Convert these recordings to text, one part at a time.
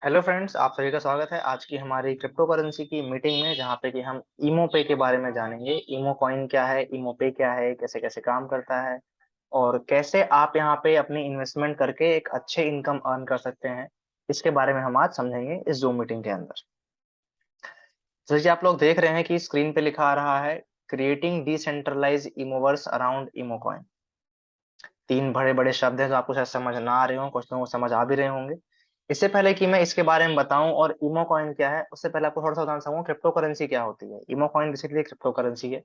Hello friends, आप सभी का स्वागत है आज की हमारी क्रिप्टो करेंसी की मीटिंग में, जहाँ पे कि हम ईमो पे के बारे में जानेंगे। ईमो कॉइन क्या है, ईमो पे क्या है, कैसे कैसे काम करता है और कैसे आप यहाँ पे अपनी इन्वेस्टमेंट करके एक अच्छे इनकम अर्न कर सकते हैं। इसके बारे में हम आज समझेंगे इस जूम मीटिंग के अंदर। जैसे कि आप लोग देख रहे हैं कि स्क्रीन पे लिखा आ रहा है, क्रिएटिंग डिसेंट्रलाइज इमोवर्स अराउंड ईमो कॉइन। तीन बड़े बड़े शब्द हैं जो आपको शायद समझ ना आ रहे हो, कुछ लोगों को समझ आ भी रहे होंगे। इससे पहले कि मैं इसके बारे में बताऊं और इमो कॉइन क्या है, उससे पहले आपको थोड़ा सा बताना चाहूंगा क्रिप्टो करेंसी क्या होती है। इमो कॉइन बेसिकली क्रिप्टो करेंसी है।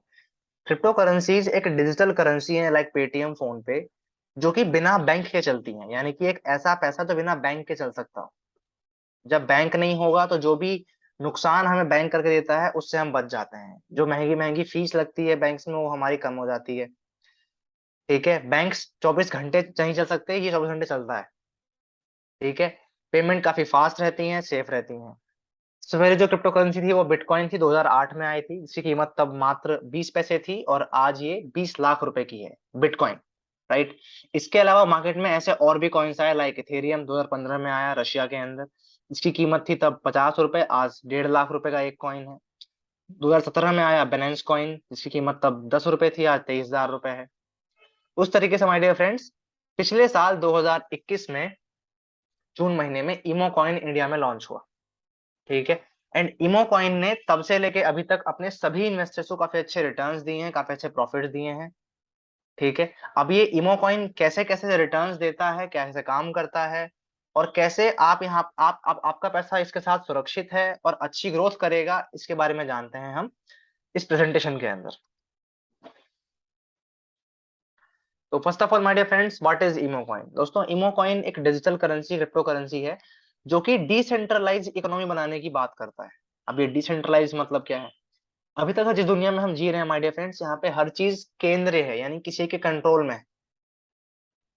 क्रिप्टो करेंसीज एक डिजिटल करेंसी है, लाइक पेटीएम, फोन पे, जो कि बिना बैंक के चलती हैं। यानी कि एक ऐसा पैसा जो बिना बैंक के चल सकता हो। जब बैंक नहीं होगा तो जो भी नुकसान हमें बैंक करके देता है उससे हम बच जाते हैं। जो महंगी महंगी फीस लगती है बैंक्स में, वो हमारी कम हो जाती है। ठीक है, बैंक्स 24 घंटे नहीं चल सकते, ये 24 घंटे चलता है। ठीक है, पेमेंट काफी फास्ट रहती हैं, सेफ रहती हैं। सबसे पहले जो क्रिप्टो करेंसी थी वो बिटकॉइन थी, 2008 में आई थी, जिसकी कीमत तब मात्र 20 पैसे थी और आज ये 20 लाख रुपए की है बिटकॉइन। राइट। इसके अलावा मार्केट में ऐसे और भी कॉइन्स आए, लाइक इथेरियम 2015 में आया रशिया के अंदर। इसकी कीमत थी तब 50 रुपए, आज 1.5 लाख रुपए का एक कॉइन है। 2017 में आया बेनेंस कॉइन, जिसकी कीमत तब 10 रुपए थी, आज 23,000 रुपए है। उस तरीके से माय डियर फ्रेंड्स, पिछले साल 2021 में जून महीने में इमो कॉइन इंडिया में लॉन्च हुआ। ठीक है। एंड इमो कॉइन ने तब से लेके अभी तक अपने सभी इन्वेस्टर्स को काफी अच्छे रिटर्न्स दिए हैं, काफी अच्छे प्रॉफिट्स दिए हैं। ठीक है। अब ये इमो कॉइन कैसे कैसे रिटर्न्स देता है, कैसे काम करता है और कैसे आप यहाँ आप आपका पैसा इसके साथ सुरक्षित है और अच्छी ग्रोथ करेगा, इसके बारे में जानते हैं हम इस प्रेजेंटेशन के अंदर। तो first of all my dear friends, what is Emo coin? दोस्तों, इमो कॉइन एक डिजिटल करेंसी, क्रिप्टो करेंसी है, जो कि डिसेंट्रलाइज इकोनॉमी बनाने की बात करता है। अब ये डिसेंट्रलाइज मतलब क्या है? अभी तक जिस दुनिया में हम जी रहे हैं माय डियर फ्रेंड्स, यहाँ पे हर चीज केंद्रीय है, यानी किसी के कंट्रोल में है।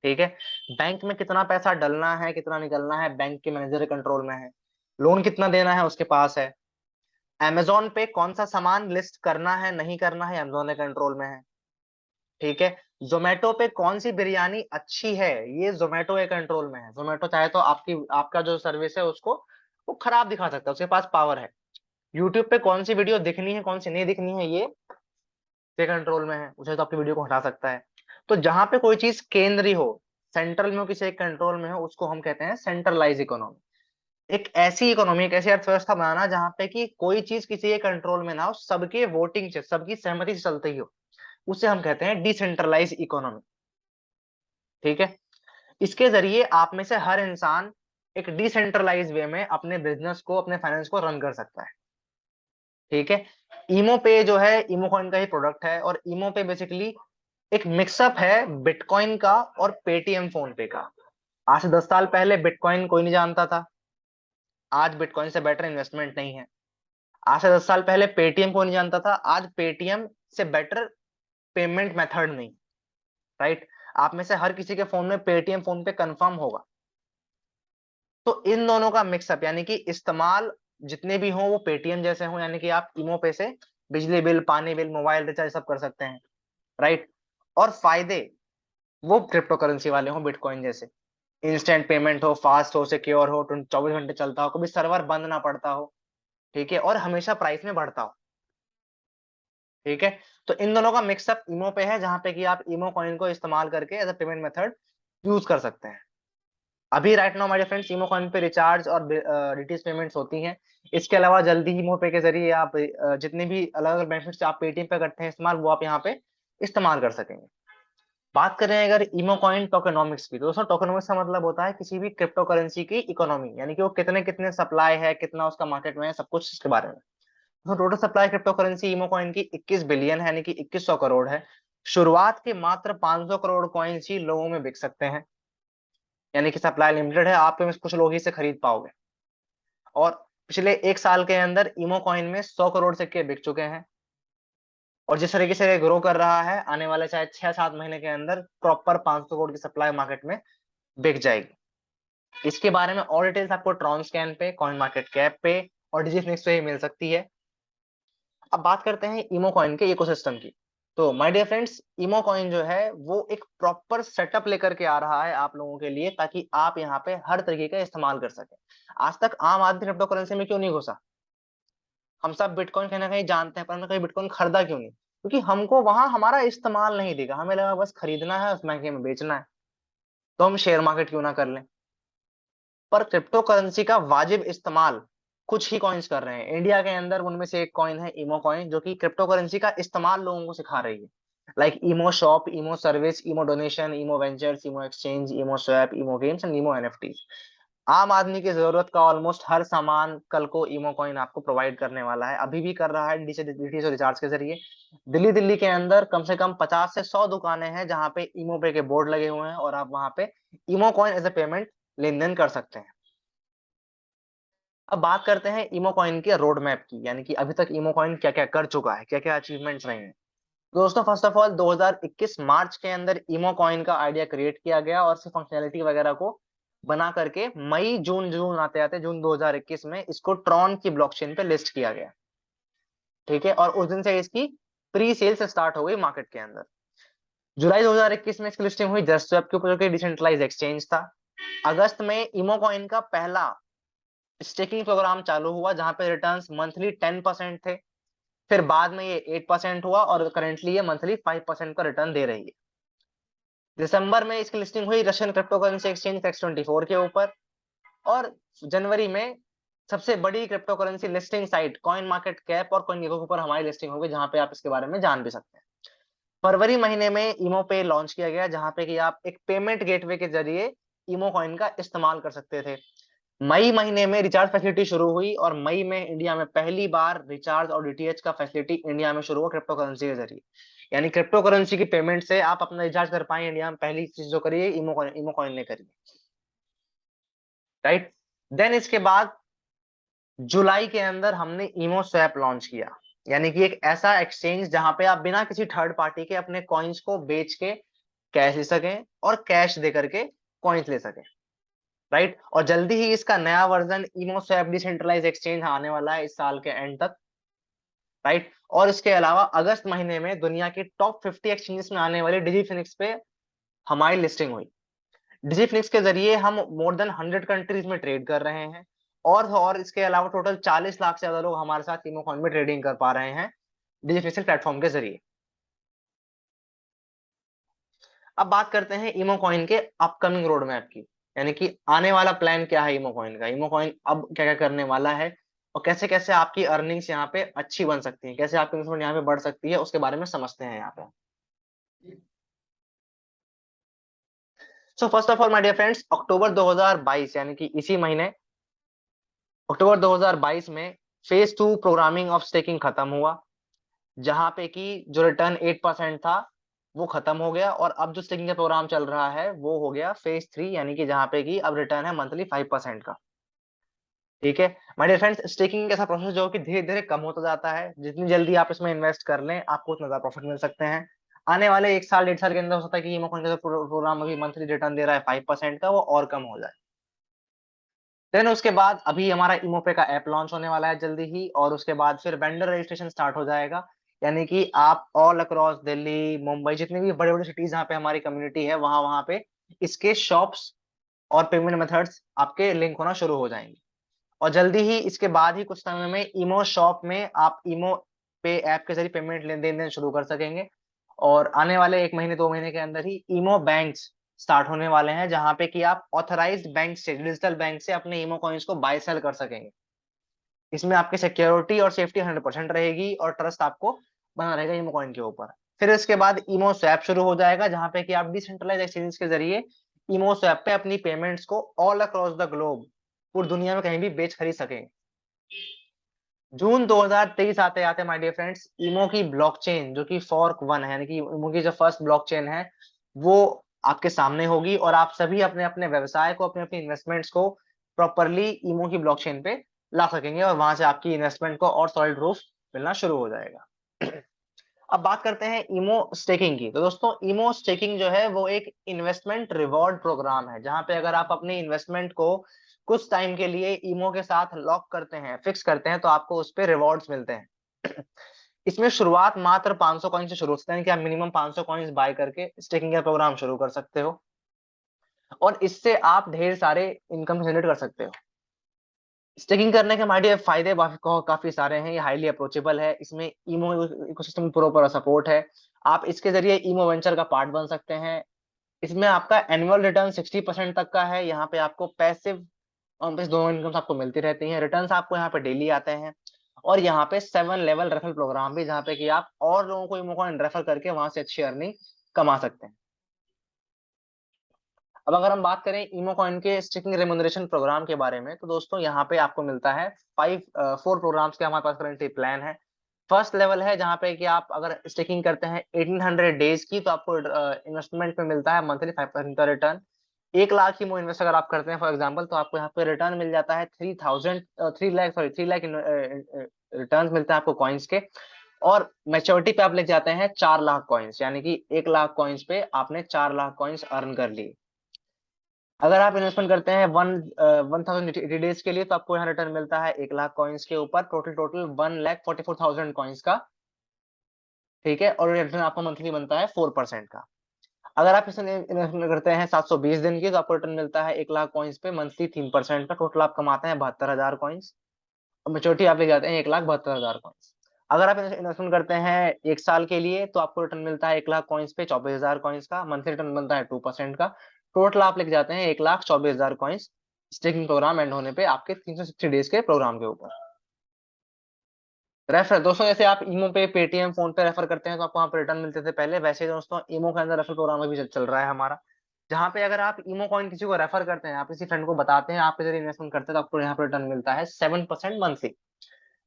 ठीक है। बैंक में कितना पैसा डलना है, कितना निकलना है, बैंक के मैनेजर के कंट्रोल में है। लोन कितना देना है, उसके पास है। अमेजोन पे कौन सा सामान लिस्ट करना है, नहीं करना है, अमेजोन के कंट्रोल में है। ठीक है। जोमेटो पे कौन सी बिरयानी अच्छी है, ये जोमेटो के कंट्रोल में है। जोमेटो चाहे तो आपका जो सर्विस है उसको वो खराब दिखा सकता है, उसके पास पावर है। यूट्यूब पे कौन सी वीडियो दिखनी है, कौन सी नहीं दिखनी है, ये के कंट्रोल में है, उसे तो आपकी वीडियो को हटा सकता है। तो जहां पे कोई चीज केंद्रीय हो, सेंट्रल में हो, किसी एक कंट्रोल में हो, उसको हम कहते हैं सेंट्रलाइज इकोनॉमी। एक ऐसी इकोनॉमी, एक ऐसी अर्थव्यवस्था बनाना जहां पे कि कोई चीज किसी के कंट्रोल में ना हो, सबके वोटिंग से, सबकी सहमति से चलती हो, उसे हम कहते हैं डिसेंट्रलाइज इकोनॉमी। ठीक है। इसके जरिए आप में से हर इंसान एक डिसेंट्रलाइज वे में अपने बिजनेस को, अपने फाइनेंस को रन कर सकता है। ठीक है। इमो पे जो है, इमो कॉइन का ही प्रोडक्ट है और इमो पे बेसिकली एक मिक्सअप है बिटकॉइन का और पेटीएम फोन पे का। आज से 10 साल पहले बिटकॉइन कोई नहीं जानता था, आज बिटकॉइन से बेटर इन्वेस्टमेंट नहीं है। आज से 10 साल पहले पेटीएम को नहीं जानता था, आज पेटीएम से बेटर पेमेंट मेथड नहीं। राइट। आप में से हर किसी के फोन में पेटीएम फोन पे कंफर्म होगा। तो इन दोनों का मिक्सअप, यानी कि इस्तेमाल जितने भी हों वो पेटीएम जैसे हों, यानी कि आप इमो पे से बिजली बिल, पानी बिल, मोबाइल रिचार्ज सब कर सकते हैं। राइट। और फायदे वो क्रिप्टो करेंसी वाले हों बिटकॉइन जैसे, इंस्टेंट पेमेंट हो, फास्ट हो, सिक्योर हो, 24 घंटे चलता हो, कभी सर्वर बंद ना पड़ता हो। ठीक है। और हमेशा प्राइस में बढ़ता हो। ठीक है। तो इन दोनों का मिक्सअप इमो पे है, जहां पे कि आप इमो कॉइन को इस्तेमाल करके as a payment method use कर सकते हैं। अभी right now my friends, Emo coin पे रिचार्ज और डीटीएच पेमेंट्स होती हैं। इसके अलावा जल्दी ही इमो पे के जरिए आप जितने भी अलग अलग बेनिफिट्स आप पेटीएम पे करते हैं इस्तेमाल, वो आप यहाँ पे इस्तेमाल कर सकेंगे। बात करें अगर इमो कॉइन टोकेनोमिक्स की, तो दोस्तों टोकेनोमिक्स का मतलब होता है किसी भी क्रिप्टो करेंसी की इकोनॉमी, यानी कि वो कितने कितने सप्लाई है, कितना उसका मार्केट में है, सब कुछ इसके बारे में। तो टोटल सप्लाई क्रिप्टो करेंसी इमो कॉइन की 21 बिलियन है, यानी कि 2100 करोड़ है। शुरुआत के मात्र 500 करोड़ कॉइन्स ही लोगों में बिक सकते हैं, यानी कि सप्लाई लिमिटेड है, आप में से कुछ लोग ही से खरीद पाओगे। और पिछले एक साल के अंदर इमो कॉइन में 100 करोड़ सिक्के बिक चुके हैं। और जिस तरीके से ग्रो कर रहा है, आने वाले शायद 6-7 महीने के अंदर प्रॉपर 500 करोड़ की सप्लाई मार्केट में बिक जाएगी। इसके बारे में और डिटेल्स आपको ट्रॉनस्कैन पे, कॉइन मार्केट कैप पे और डिजिफिनिक्स पे ही मिल सकती है। अब बात करते हैं इमो कॉइन के इकोसिस्टम की। तो my dear friends, Emo coin जो है वो एक प्रॉपर सेटअप लेकर के आ रहा है आप लोगों के लिए, ताकि आप यहाँ पे हर तरीके का इस्तेमाल कर सकें। आज तक आम आदमी क्रिप्टो करेंसी में क्यों नहीं घुसा? हम सब बिटकॉइन कहीं ना कहीं जानते हैं, पर हमने कहीं बिटकॉइन खरीदा क्यों नहीं? क्योंकि हमको वहां हमारा इस्तेमाल नहीं दिखा, हमें लगा बस खरीदना है, उस महंगे में बेचना है, तो हम शेयर मार्केट क्यों ना कर लें। पर क्रिप्टो करेंसी का वाजिब इस्तेमाल कुछ ही कॉइन्स कर रहे हैं इंडिया के अंदर। उनमें से एक कॉइन है इमो कॉइन, जो कि क्रिप्टो करेंसी का इस्तेमाल लोगों को सिखा रही है। Like Emo shop, Emo service, Emo donation, Emo ventures, Emo exchange, Emo swap, Emo games and Emo NFTs. आम आदमी की जरूरत का ऑलमोस्ट हर सामान कल को इमो कॉइन आपको प्रोवाइड करने वाला है, अभी भी कर रहा है डीटीएच रिचार्ज के जरिए। दिल्ली दिल्ली के अंदर कम से कम 50 से 100 दुकानें हैं जहां पे इमो पे के बोर्ड लगे हुए हैं, और आप वहां पे Emo coin as a payment लेन देन कर सकते हैं। अब बात करते हैं इमो कॉइन के रोड मैप की, यानी कि अभी तक इमो कॉइन क्या क्या कर चुका है, क्या क्या अचीवमेंट्स रहे हैं। दोस्तों, फर्स्ट ऑफ ऑल 2021 मार्च के अंदर इमो कॉइन का आइडिया क्रिएट किया गया, और इसकी फंक्शनैलिटी वगैरह को बना करके मई जून जून आते आते जून 2021 में इसको ट्रॉन की ब्लॉकचेन पे लिस्ट किया गया। ठीक है, और उस दिन से इसकी प्री सेल्स स्टार्ट हो गई मार्केट के अंदर। जुलाई 2021 में इसकी लिस्टिंग हुई जस्टस्वैप के ऊपर, जो कि डिसेंट्रलाइज एक्सचेंज था। अगस्त में इमो कॉइन का पहला स्टेकिंग प्रोग्राम चालू हुआ, जहां पे रिटर्न्स मंथली 10% थे। फिर बाद में ये 8% हुआ, और करेंटली ये मंथली 5% का रिटर्न दे रही है। दिसंबर में इसकी लिस्टिंग हुई Russian crypto currency exchange X24 के ऊपर। और जनवरी में सबसे बड़ी crypto currency listing site coin market cap और कॉइन गेको के ऊपर हमारी लिस्टिंग होगी, जहां पे आप इसके बारे में जान भी सकते हैं। फरवरी महीने में इमो पे लॉन्च किया गया, जहां पे कि आप एक पेमेंट गेटवे के जरिए इमो कॉइन का इस्तेमाल कर सकते थे। मई महीने में रिचार्ज फैसिलिटी शुरू हुई, और मई में इंडिया में पहली बार रिचार्ज और डीटीएच का फैसिलिटी इंडिया में शुरू हुआ क्रिप्टो करेंसी के जरिए। यानी क्रिप्टो करेंसी की पेमेंट से आप अपना रिचार्ज कर पाए इंडिया में, पहली चीज जो करिए इमो कॉइन ने करी। राइट। देन इसके बाद जुलाई के अंदर हमने इमो स्वैप लॉन्च किया, यानी कि एक ऐसा एक्सचेंज जहां पे आप बिना किसी थर्ड पार्टी के अपने कॉइन्स को बेच के कैश ले सकें, और कैश दे करके कॉइन्स ले सकें। राइट। और जल्दी ही इसका नया वर्जन इमो स्वैप डिसेंट्रलाइज एक्सचेंज आने वाला है इस साल के एंड तक। राइट। और इसके अलावा अगस्त महीने में दुनिया के टॉप 50 एक्सचेंजेस में आने वाले डिजीफिनिक्स पे हमारी लिस्टिंग हुई। डिजीफिनिक्स के जरिए हम मोर देन 100 कंट्रीज में ट्रेड कर रहे हैं, और इसके अलावा टोटल 40 लाख से ज्यादा लोग हमारे साथ इमो कॉइन में ट्रेडिंग कर पा रहे हैं डिजीफिनिक्स प्लेटफॉर्म के जरिए। अब बात करते हैं इमो कॉइन के अपकमिंग रोड मैप की, यानी कि आने वाला प्लान क्या है इमो कॉइन का, इमो कॉइन अब क्या क्या करने वाला है, और कैसे कैसे आपकी अर्निंग्स यहाँ पे अच्छी बन सकती है, कैसे आपकी इन्वेस्टमेंट यहाँ पे बढ़ सकती है, उसके बारे में समझते हैं यहाँ पे। So first of all my dear friends, October 2022 यानी कि इसी महीने अक्टूबर 2022 में फेज 2 प्रोग्रामिंग ऑफ स्टेकिंग खत्म हुआ, जहां पे कि जो रिटर्न 8% था वो खत्म हो गया, और अब जो स्टेकिंग का प्रोग्राम चल रहा है वो हो गया फेज 3, यानी कि जहां पे कि अब रिटर्न है मंथली 5% का। ठीक है माय डियर फ्रेंड्स, स्टेकिंग ऐसा प्रोसेस जो कि धीरे धीरे कम होता जाता है, जितनी जल्दी आप इसमें इन्वेस्ट कर लें आपको उतना ज्यादा प्रॉफिट मिल सकते हैं। आने वाले एक साल 1.5 साल के अंदर हो सकता है कि ये का जो प्रोग्राम अभी मंथली रिटर्न दे रहा है 5% का, वो और कम हो जाए। देन उसके बाद अभी हमारा इमोपे का ऐप लॉन्च होने वाला है जल्दी ही, और उसके बाद फिर वेंडर रजिस्ट्रेशन स्टार्ट हो जाएगा, यानी कि आप ऑल अक्रॉस दिल्ली, मुंबई, जितनी भी बड़े बड़े सिटीज जहाँ पे हमारी कम्युनिटी है, वहां वहां पे इसके शॉप्स और पेमेंट मेथड्स आपके लिंक होना शुरू हो जाएंगे। और जल्दी ही इसके बाद ही कुछ समय में इमो शॉप में आप इमो पे ऐप के जरिए पेमेंट लेन देन शुरू कर सकेंगे। और आने वाले 1 महीने 2 महीने के अंदर ही इमो बैंक्स स्टार्ट होने वाले हैं, जहां पे कि आप ऑथराइज्ड बैंक से, डिजिटल बैंक से अपने इमो कॉइन्स को बाय सेल कर सकेंगे। इसमें आपकी सिक्योरिटी और सेफ्टी 100% रहेगी, और ट्रस्ट आपको बना रहेगा इमो कॉइन के ऊपर। फिर इसके बाद इमो स्वैप शुरू हो जाएगा, जहां पे कि आप डिसेंट्रलाइज एक्सचेंज के जरिए इमो स्वैप पे अपनी पेमेंट्स को ऑल अक्रॉस द ग्लोब, पूरी दुनिया में कहीं भी बेच खरीद सकें। जून 2023 आते आते माय डियर फ्रेंड्स, इमो की ब्लॉकचेन जो कि फॉर्क 1 है, यानी कि इमो की जो फर्स्ट ब्लॉकचेन है, वो आपके सामने होगी, और आप सभी अपने अपने व्यवसाय को, अपने अपने इन्वेस्टमेंट्स को प्रॉपरली इमो की ब्लॉकचेन पे ला सकेंगे, और वहां से आपकी इन्वेस्टमेंट को और सॉलिड प्रूफ मिलना शुरू हो जाएगा। अब बात करते हैं इमो स्टेकिंग की। तो दोस्तों, इमो स्टेकिंग जो है वो एक इन्वेस्टमेंट रिवॉर्ड प्रोग्राम है, जहां पे अगर आप अपनी इन्वेस्टमेंट को कुछ टाइम के लिए इमो के साथ लॉक करते हैं, फिक्स करते हैं, तो आपको उस पे रिवॉर्ड्स मिलते हैं। इसमें शुरुआत मात्र 500 कॉइन से शुरू होता है कि आप मिनिमम 500 कॉइन्स बाय करके स्टेकिंग का प्रोग्राम शुरू कर सकते हो और इससे आप ढेर सारे इनकम जनरेट कर सकते हो। स्टेकिंग करने के हमारे फायदे काफी सारे हैं। ये हाईली अप्रोचेबल है, इसमें ईमो इकोसिस्टम पूरा सपोर्ट है। आप इसके जरिए ईमो वेंचर का पार्ट बन सकते हैं। इसमें आपका एनुअल रिटर्न 60% तक का है। यहाँ पे आपको पैसिव और बेस दोनों इनकम्स आपको मिलती रहती हैं। रिटर्न्स आपको यहाँ पे डेली आते हैं और यहाँ पे 7 लेवल रेफरल प्रोग्राम भी, जहाँ पे कि आप और लोगों को ईमो कॉइन रेफर करके वहां से अच्छी अर्निंग कमा सकते हैं। अब अगर हम बात करें ईमो कॉइन के स्टेकिंग रेम्यूनरेशन प्रोग्राम के बारे में, तो दोस्तों यहाँ पे आपको मिलता है 4 प्रोग्राम्स के हमारे पास करंटली प्लान है। फर्स्ट लेवल है जहाँ पे कि आप अगर स्टेकिंग करते हैं 1800 डेज की, तो आपको इन्वेस्टमेंट में मिलता है मंथली 5% का रिटर्न। 1 लाख ईमो इन्वेस्ट अगर आप करते हैं फॉर एग्जांपल, तो आपको यहाँ पे रिटर्न मिल जाता है 3 लाख रिटर्न मिलता है आपको कॉइन्स के। और मैच्योरिटी पे आप लेके जाते हैं 4 लाख कॉइन्स, यानी कि 1 लाख कॉइन्स पे आपने 4 लाख कॉइन्स अर्न कर लिए। अगर आप इन्वेस्टमेंट करते हैं 1080 डेज के लिए, तो आपको यहाँ रिटर्न मिलता है 1 लाख कॉइन्स के ऊपर, टोटल 1,44,000 कॉइन्स का। ठीक है, और रिटर्न आपको मंथली बनता है 4% का। अगर आप इसमें इन्वेस्टमेंट करते हैं 720 दिन की, तो आपको रिटर्न मिलता है 1 लाख कॉइन्स पे मंथली 3% का। टोटल आप कमाते हैं 72,000 कॉइन्स और मेच्योरिटी आप ले जाते हैं 1,72,000 कॉइन्स। अगर आप इन्वेस्टमेंट करते हैं 1 साल के लिए, तो आपको रिटर्न मिलता है 1 लाख कॉइन्स पे 24,000 कॉइन्स का। मंथली रिटर्न बनता है 2% का। टोटल आप लेके जाते हैं 1,24,000 कॉइन्स स्टेकिंग प्रोग्राम एंड होने पे आपके 360 डेज के प्रोग्राम के ऊपर। रेफर दोस्तों, जैसे आप ईमो पे, पेटीएम, फोन पे रेफर करते हैं तो आपको वहाँ पे रिटर्न मिलते थे पहले, वैसे ही दोस्तों ईमो के अंदर रेफर प्रोग्राम अभी चल रहा है हमारा, जहाँ पे अगर आप ईमो कॉइन किसी को रेफर करते हैं, आप किसी फ्रेंड को बताते हैं, आपके जरिए इन्वेस्टमेंट करते हैं, तो आपको यहाँ पे रिटर्न मिलता है 7% मंथली।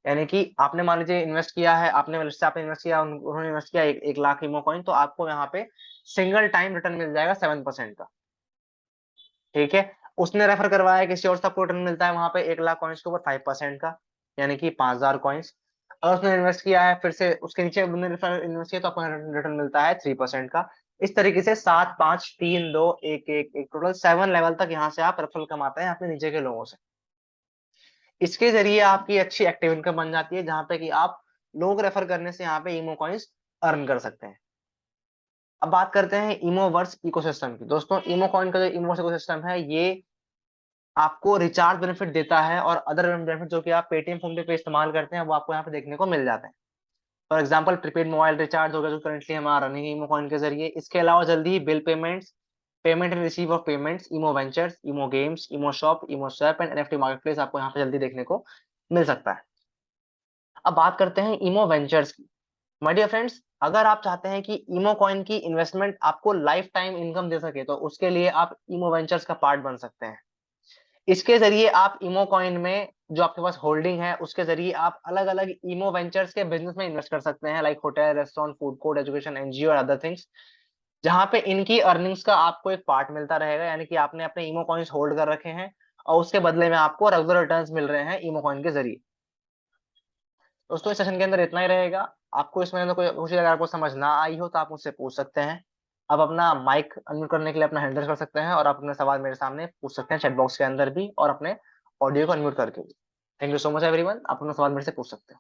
यानी कि आपने मान लीजिए इन्वेस्ट किया है, आपने इन्वेस्ट किया, उन्होंने इन्वेस्ट किया 1 लाख ईमो कॉइन, तो आपको यहाँ पे सिंगल टाइम रिटर्न मिल जाएगा 7% का। ठीक है, उसने रेफर करवाया किसी और से, आपको रिटर्न मिलता है वहां पे 1 लाख कॉइन्स के ऊपर 5% का, यानी कि 5,000 कॉइन्स। अगर उसने इन्वेस्ट किया है फिर से उसके नीचे इन्वेस्ट किया, तो आपको रिटर्न मिलता है 3% का। इस तरीके से 7, 5, 3, 2, 1, 1, 1 टोटल 7 लेवल तक यहाँ से आप रेफरल कमाते हैं अपने नीचे के लोगों से। इसके जरिए आपकी अच्छी एक्टिव इनकम बन जाती है, जहां पे कि आप लोग रेफर करने से यहाँ पे ईमो कॉइन्स अर्न कर सकते हैं। अब बात करते हैं ईमोवर्स इकोसिस्टम की। दोस्तों ईमो कॉइन का जो ईमोवर्स इकोसिस्टम है, ये आपको रिचार्ज बेनिफिट देता है और अदर बेनिफिट जो कि आप पेटीएम, फोन पे इस्तेमाल करते हैं, वो आपको यहाँ पे देखने को मिल जाते हैं। For example prepaid mobile recharge हो गया, जो करंटली हमारा रनिंग ईमो कॉइन के जरिए। इसके अलावा जल्दी ही bill payments, payment and receive of payments, Emo ventures, Emo games, Emo shop, Emo swap and NFT marketplace आपको यहाँ पे जल्दी देखने को मिल सकता है। अब बात करते हैं ईमो वेंचर्स की। माय डियर फ्रेंड्स, अगर आप चाहते हैं कि ईमो कॉइन की इन्वेस्टमेंट आपको लाइफ टाइम इनकम दे सके, तो उसके लिए आप ईमो वेंचर्स का पार्ट बन सकते हैं। इसके जरिए आप ईमो कॉइन में जो आपके पास होल्डिंग है, उसके जरिए आप अलग अलग ईमो वेंचर्स के बिजनेस में इन्वेस्ट कर सकते हैं, like hotel, restaurant, food court, education, NGO और अदर थिंग्स, जहां पे इनकी अर्निंग्स का आपको एक पार्ट मिलता रहेगा। यानी कि आपने अपने ईमो कॉइन्स होल्ड कर रखे हैं और उसके बदले में आपको रेगुलर रिटर्न्स मिल रहे हैं ईमो कॉइन के जरिए। दोस्तों इस सेशन के अंदर इतना ही रहेगा। आपको इसमें अंदर कोई कुछ अगर आपको समझ ना आई हो, तो आप मुझसे पूछ सकते हैं। आप अपना माइक अनम्यूट करने के लिए अपना हैंड रेज़ कर सकते हैं और आप अपने सवाल मेरे सामने पूछ सकते हैं चैट बॉक्स के अंदर भी और अपने ऑडियो को अनम्यूट करके भी। Thank you so much everyone, आप अपना सवाल मेरे से पूछ सकते हैं।